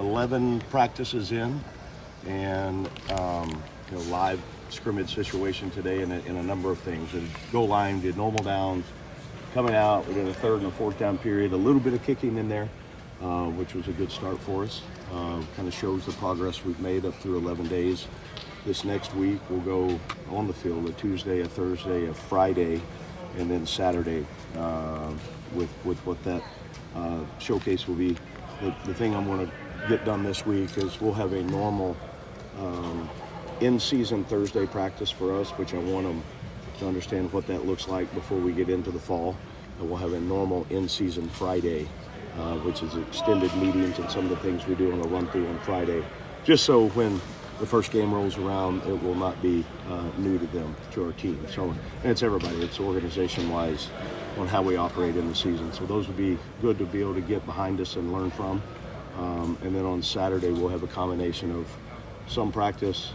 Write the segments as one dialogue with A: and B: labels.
A: 11 practices in, and live scrimmage situation today in a number of things. And goal line, did normal downs, coming out, we did a third and a fourth down period, a little bit of kicking in there, which was a good start for us. Kind of shows the progress we've made up through 11 days. This next week we'll go on the field a Tuesday, a Thursday, a Friday, and then Saturday with what that showcase will be. The thing I want to get done this week is we'll have a normal in-season Thursday practice for us, which I want them to understand what that looks like before we get into the fall. And we'll have a normal in-season Friday, which is extended meetings and some of the things we do on a run-through on Friday, just so when the first game rolls around, it will not be new to them, to our team. So, and it's everybody, it's organization-wise on how we operate in the season. So those would be good to be able to get behind us and learn from. And then on Saturday, we'll have a combination of some practice,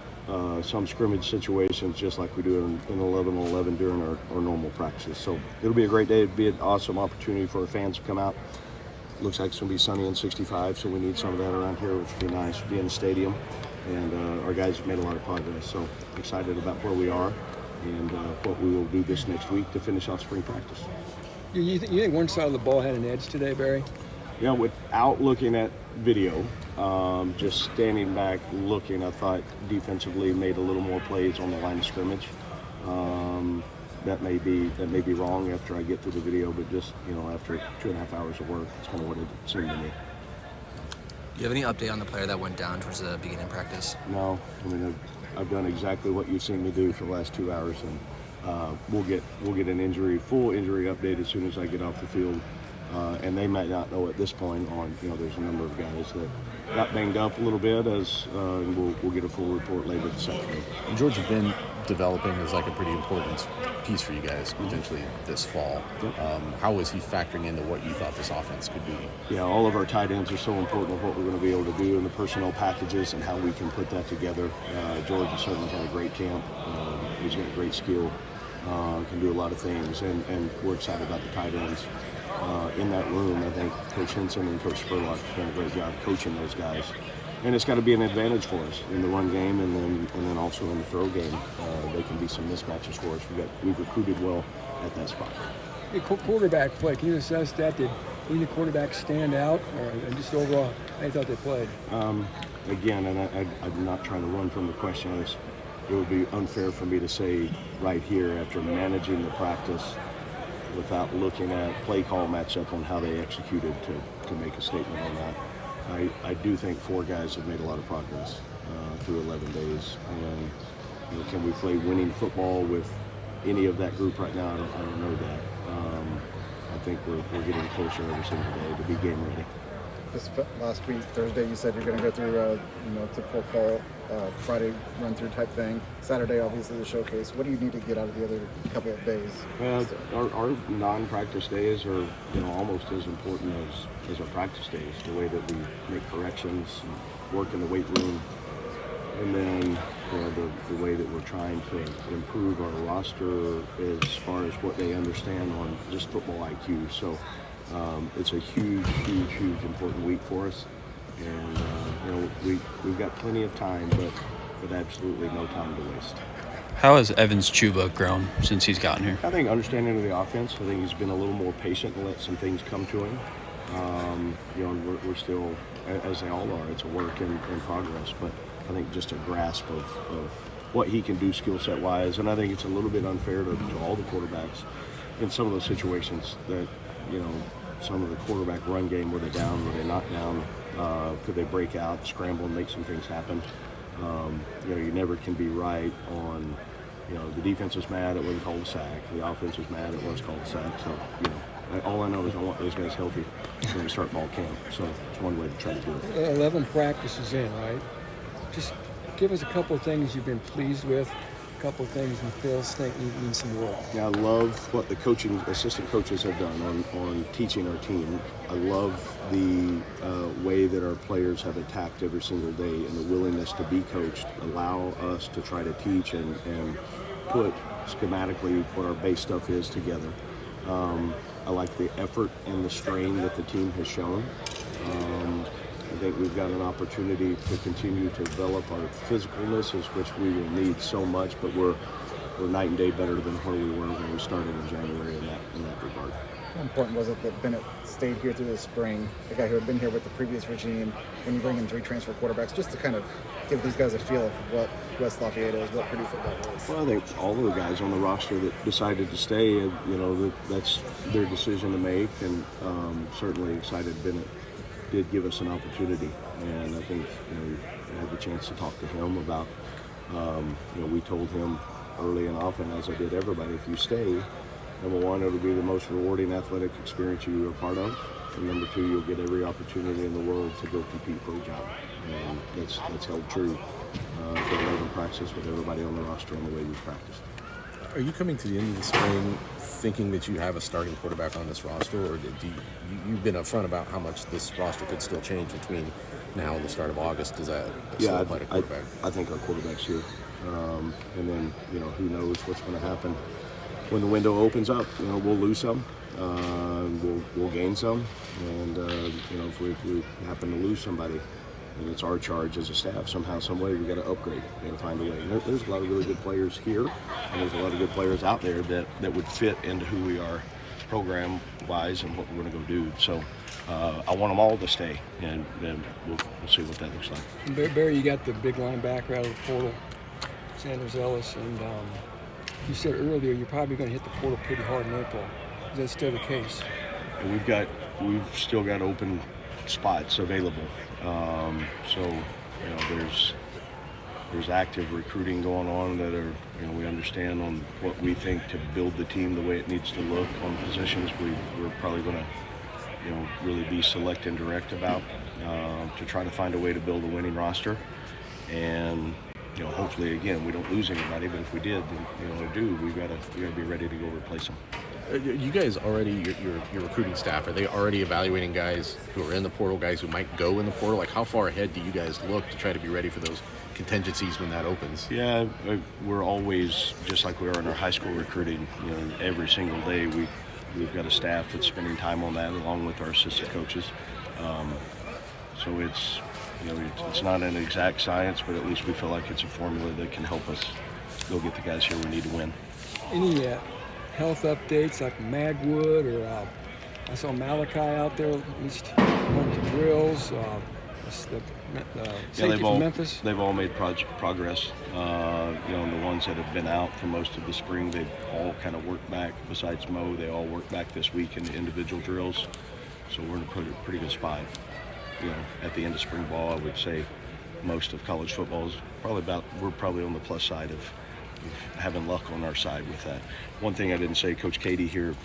A: some scrimmage situations, just like we do in 11-on-11 during our normal practices. So it'll be a great day. It'll be an awesome opportunity for our fans to come out. Looks like it's going to be sunny and 65, so we need some of that around here, which would be nice to be in the stadium. And our guys have made a lot of progress, so excited about where we are and what we will do this next week to finish off spring practice.
B: You think one side of the ball had an edge today, Barry?
A: Yeah, without looking at video, just standing back looking, I thought defensively made a little more plays on the line of scrimmage. That may be wrong after I get through the video, but just after 2.5 hours of work, it's kind of what it seemed to me.
C: Do you have any update on the player that went down towards the beginning of practice?
A: No, I mean I've done exactly what you've seen me do for the last 2 hours, and we'll get an full injury update as soon as I get off the field. And they might not know at this point on, there's a number of guys that got banged up a little bit we'll get a full report later this afternoon.
D: And George has been developing as like a pretty important piece for you guys potentially this fall.
A: Yep.
D: How is he factoring into what you thought this offense could be?
A: Yeah, all of our tight ends are so important with what we're going to be able to do in the personnel packages and how we can put that together. George has certainly had a great camp. He's got great skill, can do a lot of things, and we're excited about the tight ends. In that room, I think Coach Henson and Coach Spurlock have done a great job coaching those guys. And it's got to be an advantage for us in the run game and then also in the throw game. They can be some mismatches for us. We've recruited well at that spot.
B: Quarterback play, can you assess that? Did any quarterback stand out, or just overall, how you thought they played?
A: Again, and I'm not trying to run from the question. It would be unfair for me to say right here after managing the practice without looking at play call matchup on how they executed to make a statement on that. I do think 4 guys have made a lot of progress through 11 days. And can we play winning football with any of that group right now? I don't know that. I think we're getting closer every single day to be game ready.
E: This last week, Thursday, you said you're going to go through typical fall Friday run-through type thing. Saturday, obviously, the showcase. What do you need to get out of the other couple of days?
A: Well, our non-practice days are almost as important as our practice days. The way that we make corrections, and work in the weight room, and then the way that we're trying to improve our roster as far as what they understand on just football IQ. So. It's a huge important week for us, and we've got plenty of time, but absolutely no time to waste.
F: How has Evans Chuba grown since he's gotten here?
A: I think understanding of the offense. I think he's been a little more patient and let some things come to him. And we're still, as they all are, it's a work in progress. But I think just a grasp of what he can do skill set wise, and I think it's a little bit unfair to all the quarterbacks in some of those situations that. Some of the quarterback run game, were they down, were they not down, could they break out, scramble, and make some things happen. You never can be right on, the defense is mad, it wasn't called a sack. The offense is mad, it was called a sack. So, all I know is I want those guys healthy when we start fall camp. So it's one way to try to do it.
B: 11 practices in, right? Just give us a couple of things you've been pleased with. Couple of things you feel think need some work.
A: Yeah, I love what the assistant coaches have done on teaching our team. I love the way that our players have attacked every single day and the willingness to be coached, allow us to try to teach and put schematically what our base stuff is together. I like the effort and the strain that the team has shown. think we've got an opportunity to continue to develop our physicalness, which we will need so much, but we're night and day better than where we were when we started in January in that regard.
E: How important was it that Bennett stayed here through the spring, a guy who had been here with the previous regime, when you bring in 3 transfer quarterbacks, just to kind of give these guys a feel of what West Lafayette is, what Purdue football is?
A: Well, I think all of the guys on the roster that decided to stay, that's their decision to make, and certainly excited Bennett did give us an opportunity, and I think we had the chance to talk to him about, we told him early and often, as I did everybody, if you stay, number one, it'll be the most rewarding athletic experience you were a part of, and number two, you'll get every opportunity in the world to go compete for a job, and that's held true for 11 practices with everybody on the roster and the way we practiced.
D: Are you coming to the end of the spring thinking that you have a starting quarterback on this roster, or you've been upfront about how much this roster could still change between now and the start of August? Does that still apply to quarterback?
A: I think our quarterback's here, and then who knows what's going to happen when the window opens up. We'll lose some, we'll gain some, and if we happen to lose somebody, and it's our charge as a staff, somehow, some way, we got to upgrade. We got to find a way. And there's a lot of really good players here, and there's a lot of good players out there that would fit into who we are, program-wise, and what we're going to go do. So I want them all to stay, and then we'll see what that looks like.
B: Barry, you got the big linebacker out of the portal, Sanders Ellis, and you said earlier you're probably going to hit the portal pretty hard in April. Is that still the case?
A: We've still got open spots available. There's active recruiting going on that are, we understand on what we think to build the team the way it needs to look on positions. We're probably going to, really be select and direct about to try to find a way to build a winning roster. And, hopefully, again, we don't lose anybody, but if we did, then, we got to be ready to go replace them.
D: You guys already, your recruiting staff, are they already evaluating guys who are in the portal, guys who might go in the portal? Like, how far ahead do you guys look to try to be ready for those contingencies when that opens?
A: Yeah, we're always, just like we are in our high school recruiting, every single day we've got a staff that's spending time on that along with our assistant coaches. So it's not an exact science, but at least we feel like it's a formula that can help us go get the guys here we need to win.
B: Any health updates like Magwood, or I saw Malachi out there at least going to drills. The safety from Memphis.
A: They've all made progress. And the ones that have been out for most of the spring, they've all kind of worked back. Besides Mo, they all worked back this week in individual drills. So we're in a pretty good spot. At the end of spring ball, I would say most of college football is we're probably on the plus side of having luck on our side with that. One thing I didn't say, Coach Katie here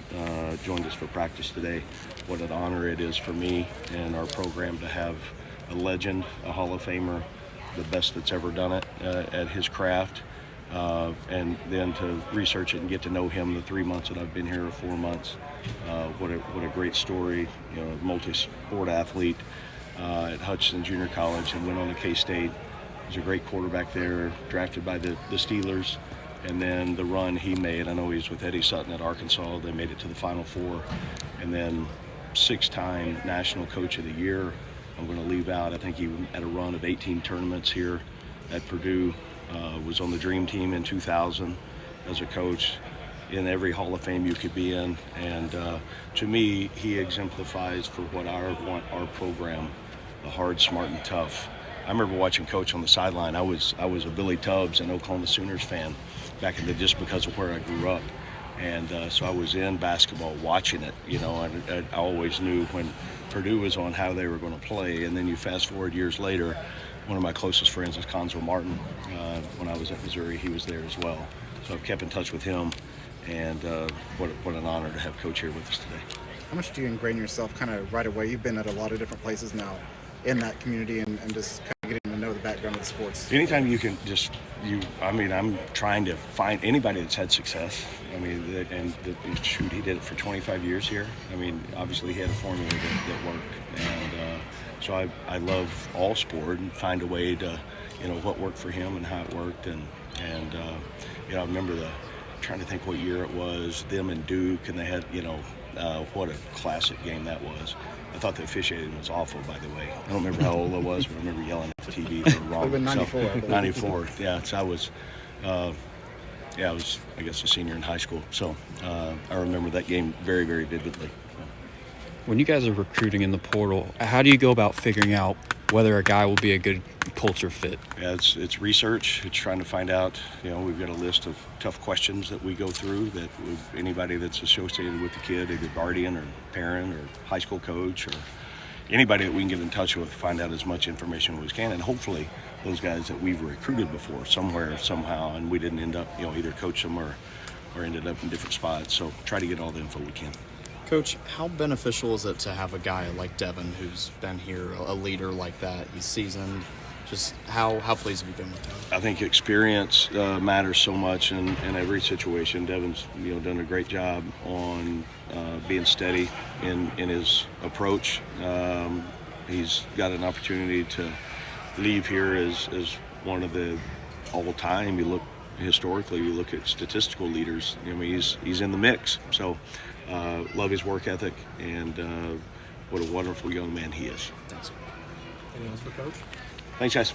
A: joined us for practice today. What an honor it is for me and our program to have a legend, a Hall of Famer, the best that's ever done it at his craft, and then to research it and get to know him the 3 months that I've been here, or 4 months. What a great story, multi-sport athlete at Hutchinson Junior College, and went on to K-State. He's a great quarterback there, drafted by the Steelers, and then the run he made. I know he was with Eddie Sutton at Arkansas. They made it to the Final Four, and then 6-time National Coach of the Year. I'm going to leave out, I think he had a run of 18 tournaments here at Purdue, was on the Dream Team in 2000 as a coach, in every Hall of Fame you could be in, and to me, he exemplifies for what our program, the hard, smart, and tough. I remember watching Coach on the sideline. I was a Billy Tubbs and Oklahoma Sooners fan back in just because of where I grew up, and so I was in basketball watching it, and I always knew when Purdue was on how they were going to play. And then you fast forward years later, one of my closest friends is Conzo Martin. When I was at Missouri, he was there as well, so I've kept in touch with him, and what an honor to have Coach here with us today.
E: How much do you ingrain yourself kind of right away? You've been at a lot of different places now in that community, and just kind of getting to know the background of the sports.
A: Anytime you can I'm trying to find anybody that's had success. Shoot, he did it for 25 years here. Obviously he had a formula that worked, and so I love all sport and find a way to, what worked for him and how it worked, and I remember trying to think what year it was, them and Duke, and they had, What a classic game that was. I thought the officiating was awful, by the way. I don't remember how old I was, but I remember yelling at the TV for wrong.
E: Would have been 94, I believe.
A: 94, yeah. So I was, I guess, a senior in high school. So I remember that game very, very vividly.
F: When you guys are recruiting in the portal, how do you go about figuring out whether a guy will be a good culture fit?
A: Yeah, it's research. It's trying to find out. We've got a list of tough questions that we go through that anybody that's associated with the kid, either guardian or parent or high school coach or anybody that we can get in touch with, find out as much information as we can, and hopefully those guys that we've recruited before somewhere, somehow, and we didn't end up, either coach them or ended up in different spots. So try to get all the info we can.
G: Coach, how beneficial is it to have a guy like Devin who's been here, a leader like that? He's seasoned. Just how pleased have you been with him?
A: I think experience matters so much in every situation. Devin's done a great job on being steady in his approach. He's got an opportunity to leave here as one of the all-time. You look at statistical leaders. He's in the mix. So love his work ethic, and what a wonderful young man he is.
G: Thanks. Anything else for Coach?
A: Thanks, guys.